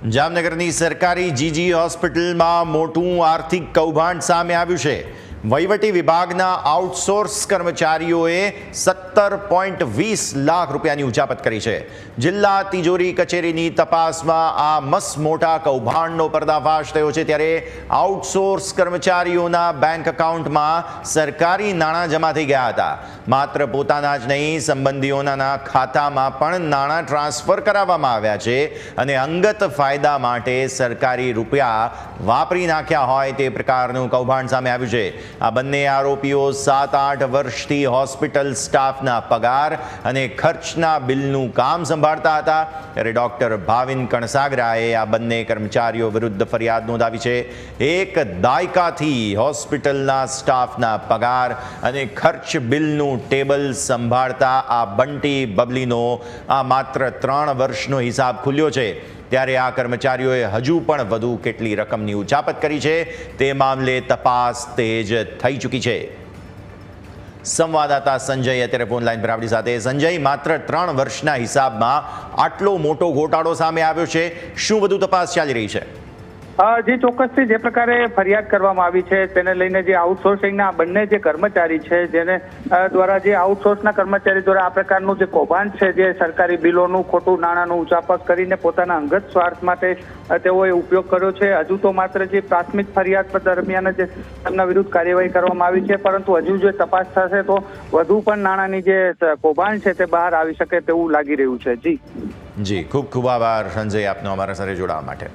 જામનગરની સરકારી જીજી હોસ્પિટલમાં મોટું આર્થિક કૌભાંડ સામે આવ્યું છે। વહીવટી વિભાગના આઉટસોર્સ કર્મચારીઓએ 17.20 લાખ રૂપિયાની ઉચાપત કરી છે। જિલ્લા તિજોરી કચેરીની તપાસમાં આ મસમોટા કૌભાંડનો પર્દાફાશ થયો છે, ત્યારે આઉટસોર્સ કર્મચારીઓના બેંક એકાઉન્ટમાં સરકારી નાણાં જમા થઈ ગયા હતા। માત્ર પોતાના જ નહીં, સંબંધીઓના ખાતામાં પણ નાણાં ટ્રાન્સફર કરાવવામાં આવ્યા છે અને અંગત ફાયદા માટે સરકારી રૂપિયા વાપરી નાખ્યા હોય તે પ્રકારનું કૌભાંડ સામે આવ્યું છે। આ બંને આરોપીઓ 7-8 વર્ષથી હોસ્પિટલ સ્ટાફના પગાર અને ખર્ચના બિલનું કામ સંભાળતા હતા, ત્યારે ડોક્ટર ભાવિન કણસાગરાએ આ બંને કર્મચારીઓ વિરુદ્ધ ફરિયાદ નોંધાવી છે। 1 દાયકાથી હોસ્પિટલના સ્ટાફના પગાર અને ખર્ચ બિલનું ટેબલ સંભાળતા આ બંટી બબલીનો આ માત્ર 3 વર્ષનો હિસાબ ખુલ્યો છે, ત્યારે આ કર્મચારીઓએ હજુ પણ વધુ કેટલી રકમની ઉચાપત કરી છે તે મામલે તપાસ તેજ થઈ ચૂકી છે। સંવાદદાતા સંજય અત્યારે ફોન લાઈન પર આપણી સાથે। સંજય, માત્ર 3 વર્ષના હિસાબમાં આટલો મોટો ઘોટાળો સામે આવ્યો છે, શું વધુ તપાસ ચાલી રહી છે? જે ચોક્કસથી જે પ્રકારે ફરિયાદ કરવામાં આવી છે તેને લઈને જે આઉટસોર્સિંગના બંને જે કર્મચારી છે, જેને દ્વારા જે આઉટસોર્સના કર્મચારી દ્વારા આ પ્રકારનું જે કૌભાંડ છે, જે સરકારી બિલોનું ખોટું નાણાંનું ઉચાપત કરીને પોતાના અંગત સ્વાર્થ માટે તેઓએ ઉપયોગ કર્યો છે। હજુ તો માત્ર જે પ્રાથમિક ફરિયાદ દરમિયાન જ તેમના વિરુદ્ધ કાર્યવાહી કરવામાં આવી છે, પરંતુ હજુ જે તપાસ થશે તો વધુ પણ નાણાંની જે કૌભાંડ છે તે બહાર આવી શકે તેવું લાગી રહ્યું છે। જી, ખૂબ ખૂબ આભાર સંજય આપનો અમારા સાથે જોડાવા માટે।